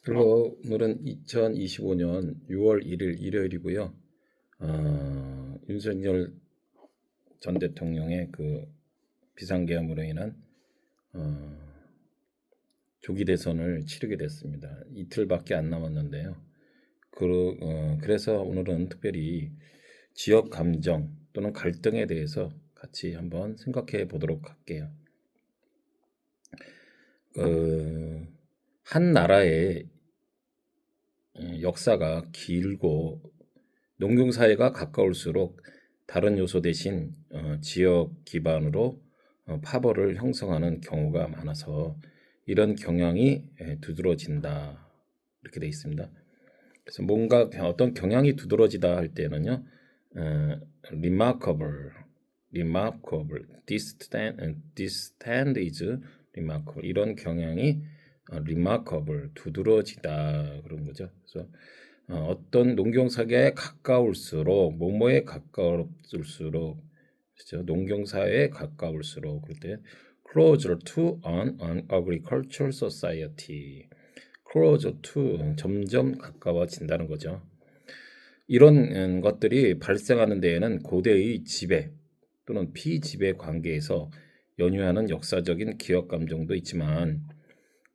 그리고 오늘은 2025년 6월 1일 일요일이고요. 윤석열 전 대통령의 그 비상계엄으로 인한 조기 대선을 치르게 됐습니다. 이틀밖에 안 남았는데요. 그래서 오늘은 특별히 지역 감정 또는 갈등에 대해서 같이 한번 생각해 보도록 할게요. 한 나라의 역사가 길고 농경사회가 가까울수록 다른 요소 대신 지역 기반으로 파벌을 형성하는 경우가 많아서 이런 경향이 두드러진다 이렇게 돼 있습니다. 그래서 뭔가 어떤 경향이 두드러지다 할 때는요, remarkable, this stand is remarkable 이런 경향이 remarkable 두드러지다 그런 거죠. 그래서 어떤 농경사회에 가까울수록 뭐뭐에 가까울수록 그렇죠. 농경사회에 가까울수록 그럴 때 closer to an agricultural society, closer to 점점 가까워진다는 거죠. 이런 것들이 발생하는 데에는 고대의 지배 또는 피지배 관계에서 연유하는 역사적인 기억 감정도 있지만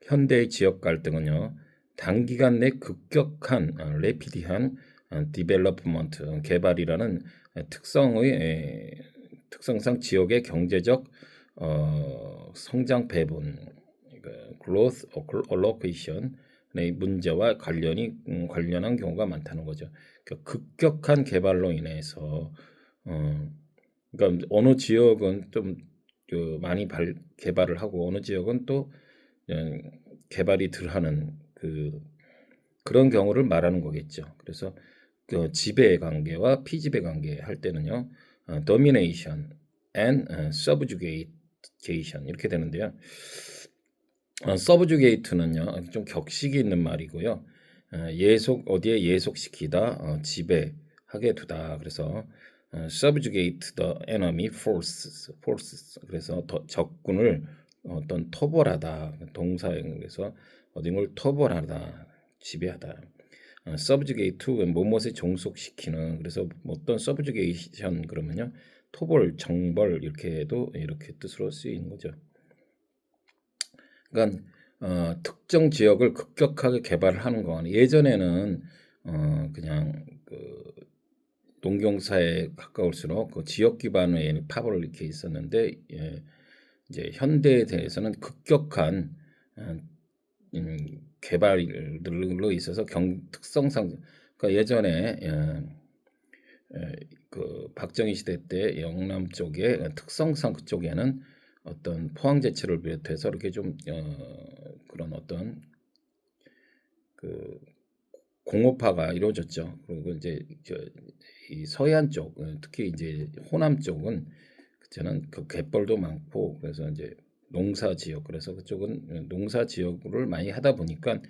현대의 지역 갈등은요. 단기간 내 급격한 레피디한 디벨로프먼트 개발이라는 특성상 지역의 경제적 성장 배분 growth allocation의 문제와 관련한 경우가 많다는 거죠. 그러니까 급격한 개발로 인해서 그러니까 어느 지역은 좀 많이 개발을 하고 어느 지역은 또 개발이 덜하는 그런 경우를 말하는 거겠죠. 그래서 그 지배 관계와 피지배 관계 할 때는요, domination and subjugation 이렇게 되는데요. subjugate는요, 좀 격식이 있는 말이고요. 어디에 예속시키다, 지배하게 두다. 그래서 subjugate the enemy forces. 그래서 적군을 어떤 토벌하다 동사에서 어딘 걸 토벌하다 지배하다 subjugate to 뭐뭇에 종속시키는 그래서 어떤 subjugation 그러면요 토벌 정벌 이렇게도 이렇게 뜻으로 쓰이는 거죠. 그러니까 특정 지역을 급격하게 개발을 하는 건 예전에는 그냥 농경사에 가까울수록 그 지역 기반의 파벌을 이렇게 있었는데 이제 현대에 대해서는 급격한 개발로 있어서 특성상 그러니까 예전에 그 박정희 시대 때 영남 쪽에 특성상 그쪽에는 어떤 포항제철을 비롯해서 이렇게 좀 그런 어떤 그 공업화가 이루어졌죠. 그리고 이제 이 서해안 쪽 특히 이제 호남 쪽은 그때는 그 갯벌도 많고 그래서 이제 농사 지역 그래서 그쪽은 농사 지역을 많이 하다 보니까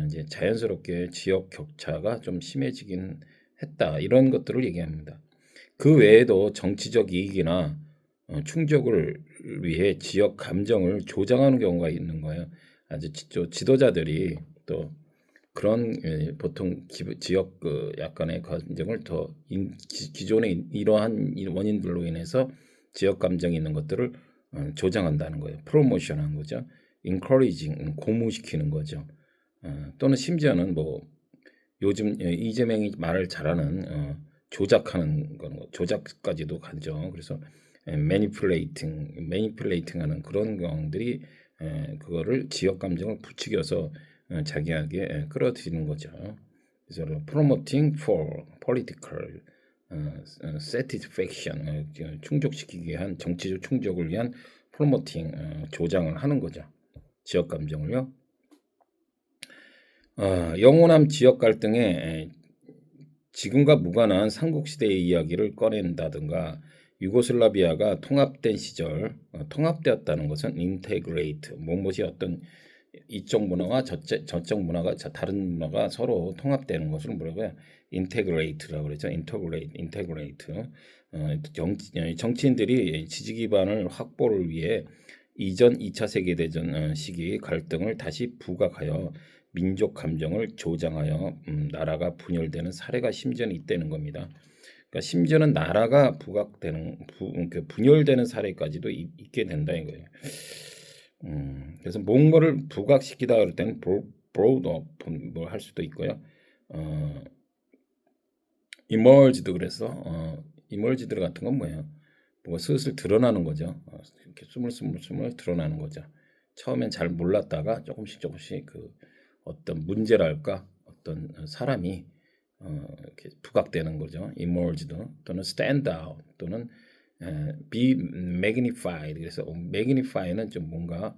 이제 자연스럽게 지역 격차가 좀 심해지긴 했다 이런 것들을 얘기합니다. 그 외에도 정치적 이익이나 충족을 위해 지역 감정을 조장하는 경우가 있는 거예요. 아주 지도자들이 또 그런 보통 지역 약간의 감정을 더 기존의 이러한 원인들로 인해서 지역 감정이 있는 것들을 조장한다는 거예요. 프로모션한 거죠. encouraging 고무시키는 거죠. 또는 심지어는 뭐 요즘 이재명이 말을 잘하는 조작하는 건 조작까지도 가죠. 그래서 manipulating하는 그런 경우들이 그거를 지역 감정을 부추겨서 자기에게 끌어들이는 거죠. 그래서 promoting for political satisfaction 충족시키기 위한 정치적 충족을 위한 promoting 조장을 하는 거죠. 지역 감정을요. 영호남 지역 갈등에 지금과 무관한 삼국시대의 이야기를 꺼낸다든가 유고슬라비아가 통합된 시절 통합되었다는 것은 integrate 뭐뭇이 어떤 이쪽 문화와 저쪽 문화가 다른 문화가 서로 통합되는 것을 뭐라고요? integrate라고 그러죠. integrate. 정치인들이 지지 기반을 확보를 위해 이전 2차 세계대전 시기 갈등을 다시 부각하여 민족 감정을 조장하여 나라가 분열되는 사례가 심지어는 있다는 겁니다. 그러니까 심지어는 나라가 그 분열되는 사례까지도 있게 된다 이거예요. 그래서 뭔가를 부각시키다 그럴 때는 brought up 뭘 할 수도 있고요. emerged 그래서 emerged 같은 건 뭐예요? 뭐가 슬슬 드러나는 거죠. 이렇게 스물스물 드러나는 거죠. 처음엔 잘 몰랐다가 조금씩 그 어떤 문제랄까 어떤 사람이 이렇게 부각되는 거죠. emerged 또는 stand out 또는 be magnified. 그래서 magnify는 좀 뭔가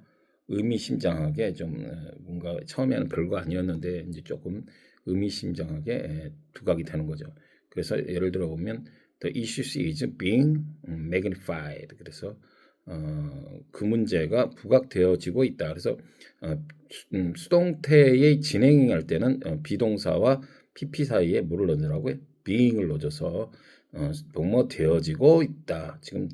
의미심장하게 좀 뭔가 처음에는 별거 아니었는데 이제 조금 의미심장하게 부각이 되는 거죠. 그래서 예를 들어 보면 the issue is being magnified. 그래서 그 문제가 부각되어지고 있다. 그래서 수동태의 진행할 때는 비동사와 PP 사이에 뭐를 넣으라고요? being을 넣어줘서 뭐뭐 되어지고 있다. 지금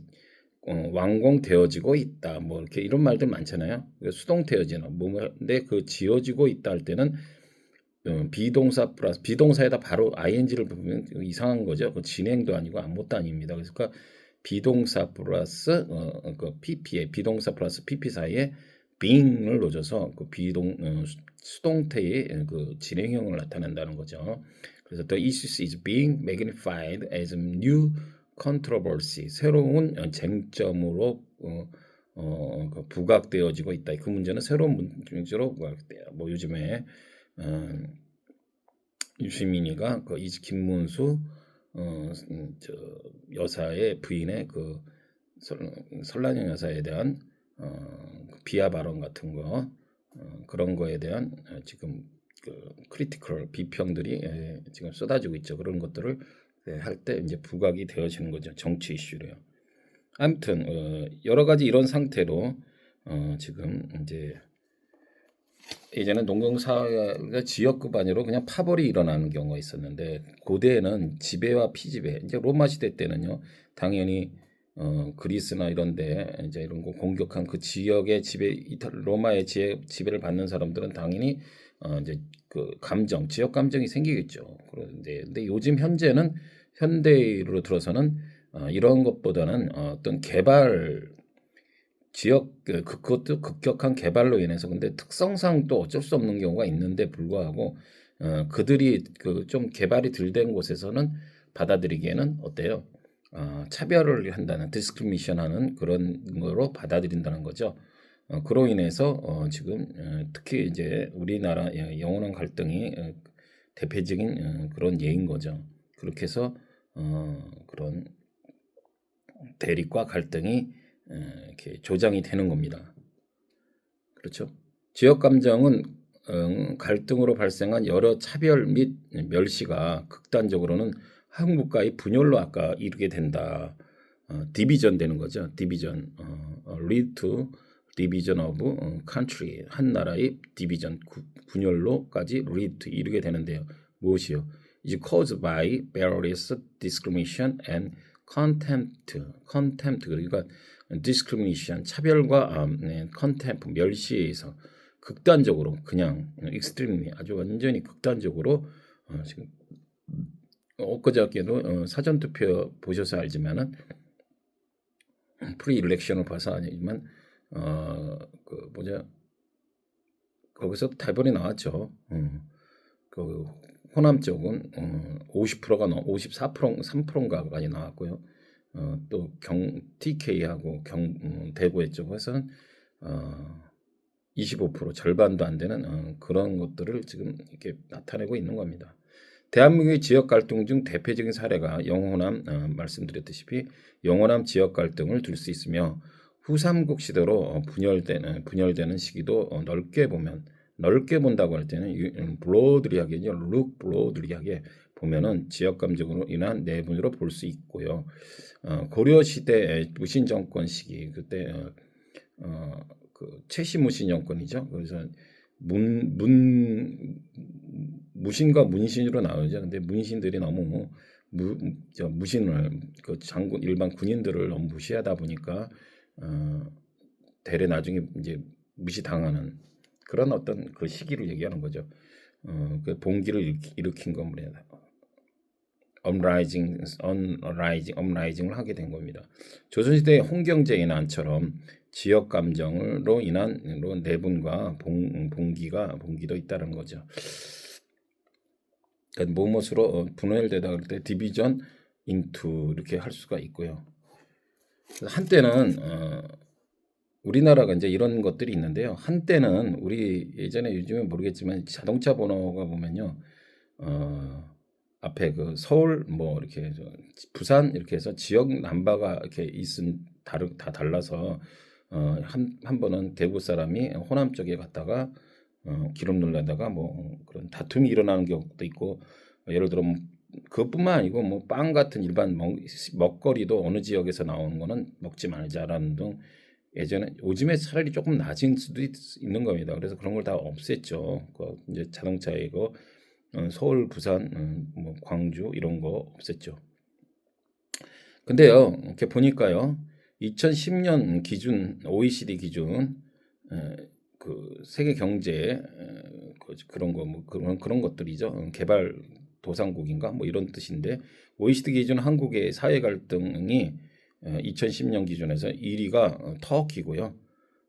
완공되어지고 있다. 뭐 이렇게 이런 말들 많잖아요. 수동태어지나 뭐인데 그 지어지고 있다 할 때는 비동사 플러스 비동사에다 바로 ing를 보면 이상한 거죠. 그 진행도 아니고 아무것도 아닙니다. 그러니까 비동사 플러스 그 pp에 비동사 플러스 pp 사이에 being을 넣어줘서 그 수동태의 그 진행형을 나타낸다는 거죠. 그래서 the issue is being magnified as a new controversy, 새로운 쟁점으로 그 부각되어지고 있다. 그 문제는 새로운 문제로 부각돼요. 뭐 요즘에 유시민이가 그 김문수 저 여사의 부인의 그 설란영 여사에 대한 비하 발언 같은 거 그런 거에 대한 지금 그 크리티컬 비평들이 지금 쏟아지고 있죠. 그런 것들을 할 때 이제 부각이 되어지는 거죠. 정치 이슈로요. 아무튼 여러 가지 이런 상태로 지금 이제 예전에 농경사회가 지역구 단위로 그냥 파벌이 일어나는 경우가 있었는데 고대에는 지배와 피지배 이제 로마 시대 때는요 당연히 그리스나 이런데 이제 이런 거 공격한 그 지역의 로마의 지배를 받는 사람들은 당연히 이제 그 감정 지역 감정이 생기겠죠. 그런데 근데 요즘 현대로 들어서는 이런 것보다는 어떤 개발 지역 그것도 급격한 개발로 인해서 근데 특성상 또 어쩔 수 없는 경우가 있는데 불구하고 그들이 그 좀 개발이 덜 된 곳에서는 받아들이기에는 어때요? 차별을 한다는 디스크리미션하는 그런 거로 받아들인다는 거죠. 그로 인해서 지금 특히 이제 우리나라 영원한 갈등이 대표적인 그런 예인 거죠. 그렇게 해서 그런 대립과 갈등이 이렇게 조장이 되는 겁니다. 그렇죠? 지역 감정은 갈등으로 발생한 여러 차별 및 멸시가 극단적으로는 한국과의 분열로 아까 이르게 된다. 디비전 되는 거죠. 디비전, lead to division of country. 한 나라의 디비전, 분열로까지 lead to 이르게 되는데요. 무엇이요? is caused by various discrimination and contempt. 그러니까 discrimination, 차별과 contempt, 멸시에 의해서 극단적으로 그냥 extremely 아주 완전히 극단적으로 지금 엊그저께도 사전투표 보셔서 알지만은 프리 일렉션을 봐서 아니지만 그 뭐냐 거기서 대본이 나왔죠. 그 호남 쪽은 50%가 54% 3%인가 많이 나왔고요. 또 TK하고 대구에 쪽에서는 25% 절반도 안 되는 그런 것들을 지금 이렇게 나타내고 있는 겁니다. 대한민국의 지역 갈등 중 대표적인 사례가 영호남 말씀드렸다시피 영호남 지역 갈등을 들 수 있으며 후삼국 시대로 분열되는 시기도 넓게 본다고 할 때는 브로드리하게죠. 룩 브로드리하게 보면은 지역 감정으로 인한 내분으로 볼 수 있고요. 고려 시대 무신 정권 시기 그때 그 최시무신 정권이죠. 그래서 무신과 문신으로 나오죠. 근데 문신들이 너무 무신을 그 장군 일반 군인들을 너무 무시하다 보니까 대래 나중에 이제 무시당하는 그런 어떤 그 시기를 얘기하는 거죠. 그 봉기를 일으킨 겁니다. 업라이징을 하게 된 겁니다. 조선시대 홍경제의 난처럼 지역 감정으로 인한 내분과 봉기도 있다는 거죠. 그러니까 뭐뭇으로 분열되다 그럴 때 디비전 인투 이렇게 할 수가 있고요. 한때는 우리나라가 이제 이런 것들이 있는데요. 한때는 우리 예전에 요즘은 모르겠지만 자동차 번호가 보면요. 앞에 그 서울 뭐 이렇게 부산 이렇게 해서 지역 남바가 이렇게 다 달라서 한 번은 대구 사람이 호남 쪽에 갔다가 기름 넣으려다가 뭐 그런 다툼이 일어나는 경우도 있고 예를 들어 그것뿐만 아니고 뭐 빵 같은 일반 먹거리도 어느 지역에서 나오는 거는 먹지 말자라는 등 예전에 요즘에 차라리 조금 낮은 수도 있는 겁니다. 그래서 그런 걸 다 없앴죠. 그 이제 자동차에 이거 서울, 부산, 뭐 광주 이런 거 없앴죠. 근데요, 이렇게 보니까요, 2010년 기준 OECD 기준 그 세계 경제 그런 거 뭐 그런 것들이죠. 개발 도상국인가 뭐 이런 뜻인데 OECD 기준 한국의 사회 갈등이 2010년 기준에서 1위가 터키고요.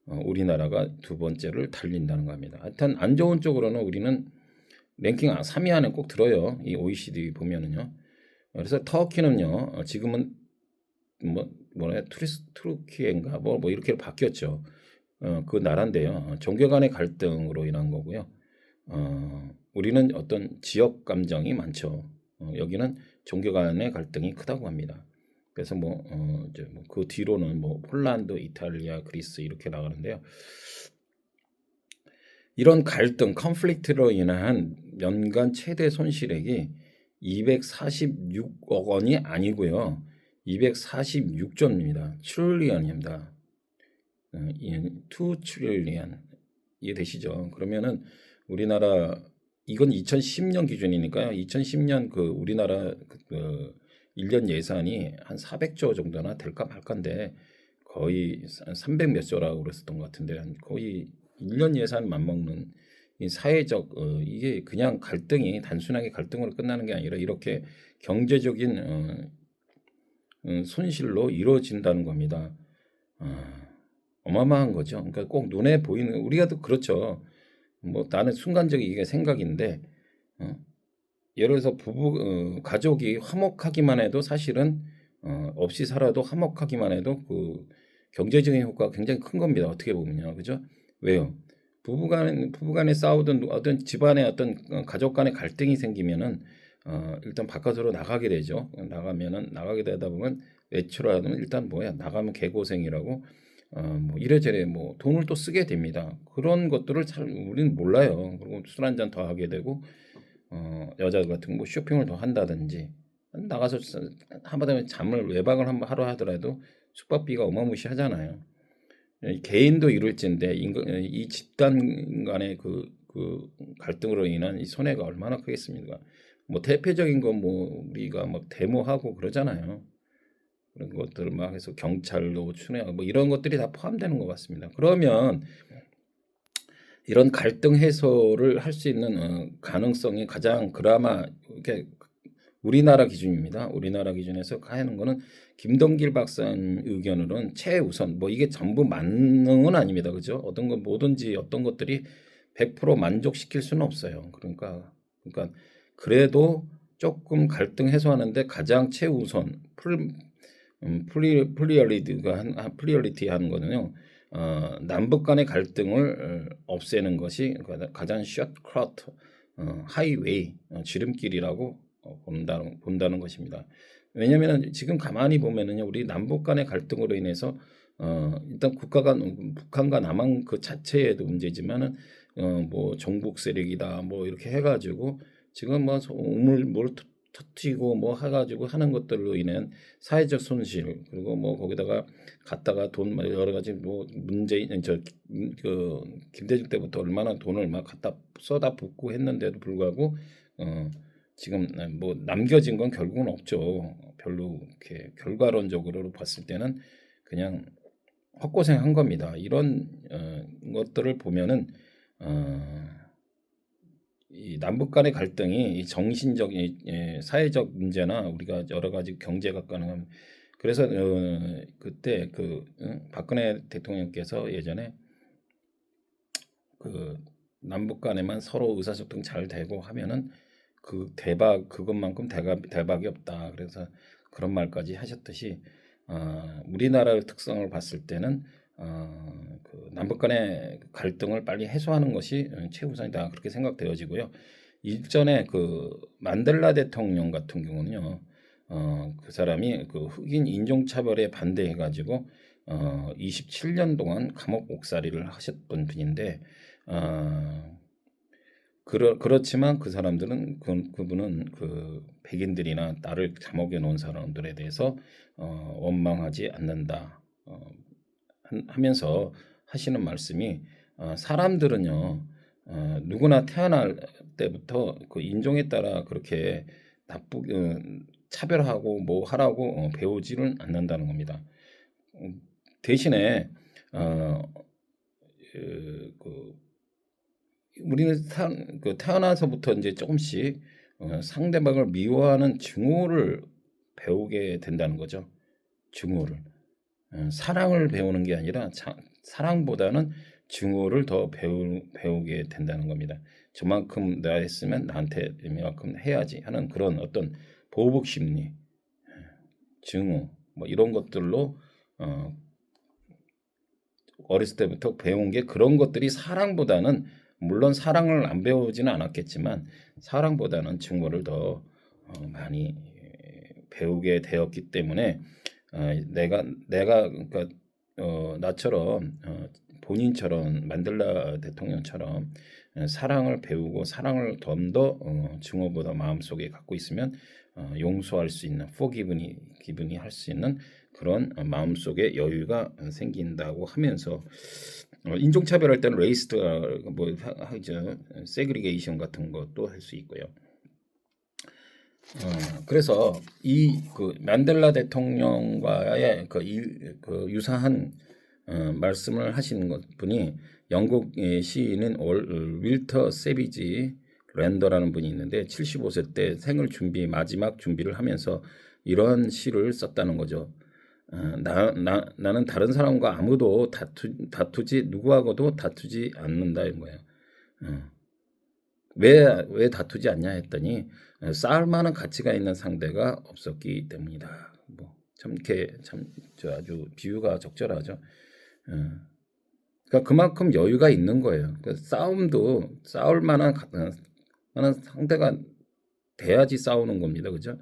우리나라가 두 번째를 달린다는 겁니다. 하여튼 안 좋은 쪽으로는 우리는 랭킹 3위 안에 꼭 들어요. 이 OECD 보면은요. 그래서 터키는요. 지금은 뭐냐 투르키예인가 뭐 이렇게 바뀌었죠. 그 나라인데요. 종교 간의 갈등으로 인한 거고요. 우리는 어떤 지역 감정이 많죠. 여기는 종교 간의 갈등이 크다고 합니다. 그래서 이제 그 뒤로는 뭐 폴란드, 이탈리아, 그리스 이렇게 나가는데요. 이런 갈등, 컨플릭트로 인한 연간 최대 손실액이 246억 원이 아니고요. 246조입니다. 트릴리언입니다. 2 트릴리언 이해되시죠? 그러면은 우리나라 이건 2010년 기준이니까요. 2010년 그 우리나라 그 1년 예산이 한 400조 정도나 될까 말까인데 거의 300 몇 조라고 그랬었던 것 같은데 거의 1년 예산 맞먹는 이 사회적 이게 그냥 갈등이 단순하게 갈등으로 끝나는 게 아니라 이렇게 경제적인 손실로 이루어진다는 겁니다. 어마어마한 거죠. 그러니까 꼭 눈에 보이는 우리가 또 그렇죠. 뭐 나는 순간적인 이게 생각인데 예를 들어서 가족이 화목하기만 해도 사실은 없이 살아도 화목하기만 해도 그 경제적인 효과가 굉장히 큰 겁니다. 어떻게 보면요, 그죠? 왜요? 부부간에 싸우든 어떤 집안에 어떤 가족 간의 갈등이 생기면은 일단 바깥으로 나가게 되죠. 나가게 되다 보면 외출을 하면 일단 뭐야 나가면 개고생이라고 뭐 이래저래 뭐 돈을 또 쓰게 됩니다. 그런 것들을 잘 우리는 몰라요. 그리고 술 한잔 더 하게 되고 여자 같은 뭐 쇼핑을 더 한다든지 나가서 하마터면 외박을 한번 하러 하더라도 숙박비가 어마무시하잖아요. 개인도 이룰진데 이 집단 간의 그 갈등으로 인한 이 손해가 얼마나 크겠습니까? 뭐 대표적인 건 뭐 우리가 막 데모하고 그러잖아요. 그런 것들을 막 해서 경찰도 출동하고 뭐 이런 것들이 다 포함되는 것 같습니다. 그러면 이런 갈등 해소를 할 수 있는 가능성이 가장 그나마 이렇게 우리나라 기준입니다. 우리나라 기준에서 하는 거는 김동길 박사님 의견으로는 최우선 뭐 이게 전부 만능은 아닙니다. 그죠? 어떤 건 뭐든지 어떤 것들이 100% 만족시킬 수는 없어요. 그러니까 그래도 조금 갈등 해소하는데 가장 최우선 프리얼리티 하는 거는요. 남북 간의 갈등을 없애는 것이 가장 숏커트 하이웨이 지름길이라고 본다는 것입니다. 왜냐하면 지금 가만히 보면은요, 우리 남북 간의 갈등으로 인해서 일단 북한과 남한 그 자체에도 문제지만은 뭐 종북 세력이다 뭐 이렇게 해가지고 지금 뭐 뭘 터트리고 뭐 해가지고 하는 것들로 인한 사회적 손실 그리고 뭐 거기다가 갖다가 돈 여러 가지 뭐 문재인 그 김대중 때부터 얼마나 돈을 막 갖다 쏟아붓고 했는데도 불구하고 지금 뭐 남겨진 건 결국은 없죠. 별로 이렇게 결과론적으로 봤을 때는 그냥 헛고생한 겁니다. 이런 것들을 보면은 어, 이 남북 간의 갈등이 이 정신적인 사회적 문제나 우리가 여러 가지 경제가 가능한 그래서 그때 박근혜 대통령께서 예전에 그 남북 간에만 서로 의사소통 잘 되고 하면은 그것만큼 대박이 없다. 그래서 그런 말까지 하셨듯이 우리나라의 특성을 봤을 때는 그 남북 간의 갈등을 빨리 해소하는 것이 최우선이다. 그렇게 생각되어지고요. 이전에 그 만델라 대통령 같은 경우는요. 그 사람이 그 흑인 인종차별에 반대해가지고 27년 동안 감옥 옥살이를 하셨던 분인데 그렇지만 그 사람들은 그분은 그 백인들이나 나를 감옥에 놓은 사람들에 대해서 원망하지 않는다 하면서 하시는 말씀이 사람들은요 누구나 태어날 때부터 그 인종에 따라 그렇게 차별하고 뭐 하라고 배우지는 않는다는 겁니다. 대신에 어, 그 우리는 태어나서부터 이제 조금씩 상대방을 미워하는 증오를 배우게 된다는 거죠. 증오를 사랑을 배우는 게 아니라 사랑보다는 증오를 더 배우게 된다는 겁니다. 저만큼 내가 했으면 나한테 이만큼 해야지 하는 그런 어떤 보복 심리, 증오 뭐 이런 것들로 어렸을 때부터 배운 게 그런 것들이 사랑보다는 물론 사랑을 안 배우지는 않았겠지만 사랑보다는 증오를 더 많이 배우게 되었기 때문에 내가 그러니까 나처럼 본인처럼 만델라 대통령처럼 사랑을 배우고 사랑을 좀 더 증오보다 마음속에 갖고 있으면 용서할 수 있는 기분이 할 수 있는 그런 마음속에 여유가 생긴다고 하면서 인종차별할 때는 레이스가 뭐 하죠 세그리게이션 같은 것도 할 수 있고요. 그래서 이 그 만델라 대통령과의 그 유사한 말씀을 하시는 분이 영국 시인인 윌터 세비지 랜더라는 분이 있는데 75세 때 생을 마지막 준비를 하면서 이런 시를 썼다는 거죠. 나는 다른 사람과 아무도 누구하고도 다투지 않는다 이런 거예요. 왜 다투지 않냐 했더니 쌓을 만한 가치가 있는 상대가 없었기 때문이다. 참 이렇게 아주 비유가 적절하죠. 그러니까 그만큼 여유가 있는 거예요. 싸움도 싸울 만한 상대가 돼야지 싸우는 겁니다. 그죠?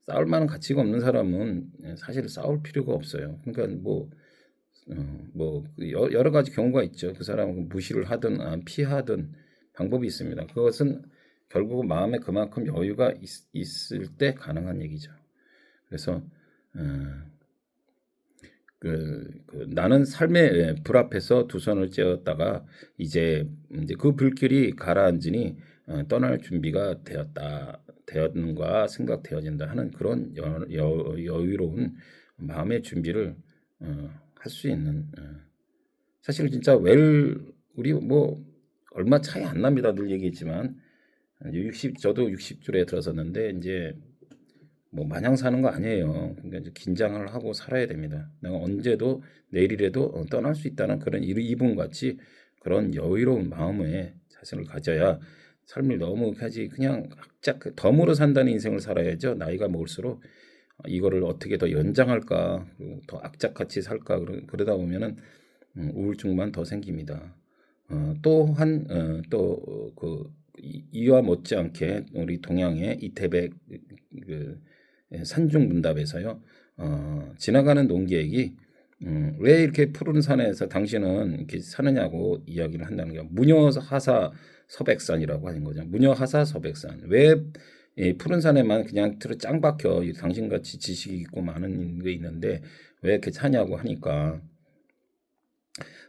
싸울 만한 가치가 없는 사람은 사실 싸울 필요가 없어요. 그러니까 여러 가지 경우가 있죠. 그 사람은 무시를 하든 피하든 방법이 있습니다. 그것은 결국 마음에 그만큼 여유가 있을 때 가능한 얘기죠. 그래서 나는 삶의 불 앞에서 두 손을 째었다가 이제 그 불길이 가라앉으니 떠날 준비가 되었는가 생각되어진다 하는 그런 여유로운 마음의 준비를 할 수 있는 사실 진짜 우리 뭐 얼마 차이 안 납니다. 늘 얘기했지만 저도 60줄에 들어섰는데 이제 뭐 마냥 사는 거 아니에요. 그러니까 이제 긴장을 하고 살아야 됩니다. 내가 언제도 내일이라도 떠날 수 있다는 그런 이분 같이 그런 여유로운 마음에 자신을 가져야 삶을 너무 그냥 덤으로 산다는 인생을 살아야죠. 나이가 먹을수록 이거를 어떻게 더 연장할까, 더 악착같이 살까 그러다 보면은 우울증만 더 생깁니다. 또한 이와 못지않게 우리 동양의 이태백 산중문답에서요. 지나가는 농기획이 왜 이렇게 푸른 산에서 당신은 이렇게 사느냐고 이야기를 한다는 게 무녀하사 서백산이라고 하는 거죠. 무녀하사 서백산. 왜 푸른 산에만 그냥 짱 박혀 당신같이 지식이 있고 많은 게 있는데 왜 이렇게 사냐고 하니까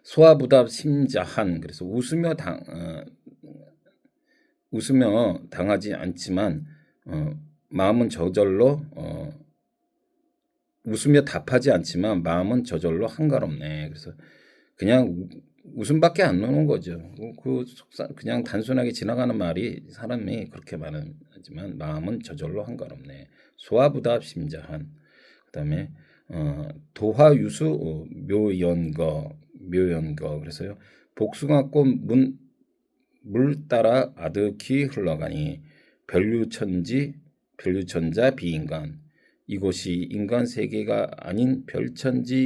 소아부답 심자한 그래서 웃으며 당하지 않지만 마음은 저절로 웃으며 답하지 않지만 마음은 저절로 한가롭네. 그래서 그냥 웃음밖에 안 나오는 거죠. 그냥 단순하게 지나가는 말이 사람이 그렇게 말하지만 마음은 저절로 한가롭네. 소아부답 심자한. 그다음에 도화유수 묘연거 그래서요. 복숭아꽃 물 따라 아득히 흘러가니 별유천자 비인간 이곳이 인간 세계가 아닌 별천지라네.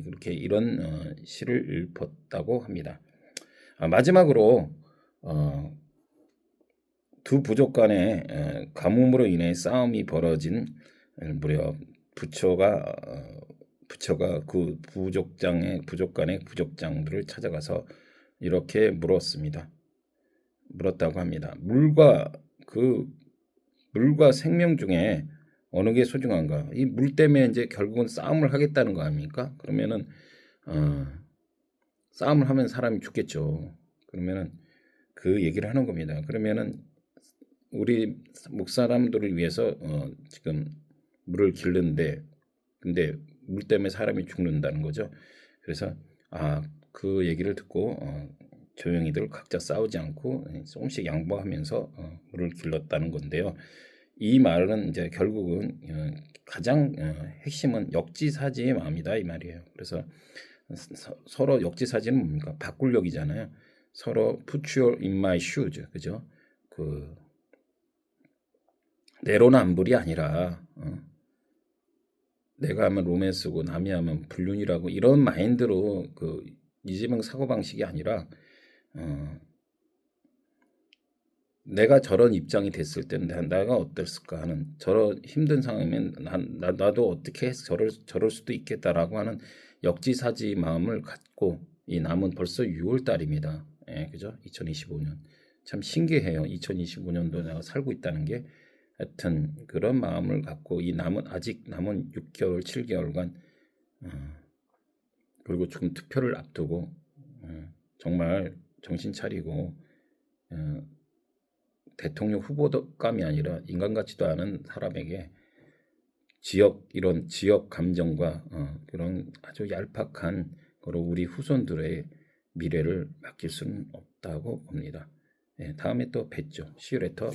그렇게 이런 시를 읊었다고 합니다. 마지막으로 두 부족 간의 가뭄으로 인해 싸움이 벌어진 무렵 부처가 그 부족 간의 부족장들을 찾아가서 이렇게 물었다고 합니다. 물과 생명 중에 어느 게 소중한가? 이 물 때문에 이제 결국은 싸움을 하겠다는 거 아닙니까? 그러면은 싸움을 하면 사람이 죽겠죠. 그러면은 그 얘기를 하는 겁니다. 그러면은 우리 목사람들을 위해서 지금 물을 길는데 근데 물 때문에 사람이 죽는다는 거죠. 그래서 그 얘기를 듣고 조용히들 각자 싸우지 않고 조금씩 양보하면서 물을 길렀다는 건데요. 이 말은 이제 결국은 가장 핵심은 역지사지의 마음이다 이 말이에요. 그래서 서로 역지사지는 뭡니까? 바꿀력이잖아요. 서로 put your in my shoes, 그죠? 그 내로남불이 아니라 내가 하면 로맨스고 남이 하면 불륜이라고 이런 마인드로 그 이재명 사고방식이 아니라 내가 저런 입장이 됐을 때 내가 어땠을까 하는 저런 힘든 상황이면 나도 어떻게 해서 저럴 수도 있겠다라고 하는 역지사지 마음을 갖고 이 남은 벌써 6월 달입니다. 예, 그죠? 2025년 참 신기해요. 2025년도 내가 살고 있다는 게 하여튼 그런 마음을 갖고 아직 남은 6개월, 7개월간 그리고 지금 투표를 앞두고 정말 정신 차리고 대통령 후보감이 아니라 인간 같지도 않은 사람에게 이런 지역 감정과 그런 아주 얄팍한 거로 우리 후손들의 미래를 맡길 수는 없다고 봅니다. 네, 다음에 또 뵙죠. See you later.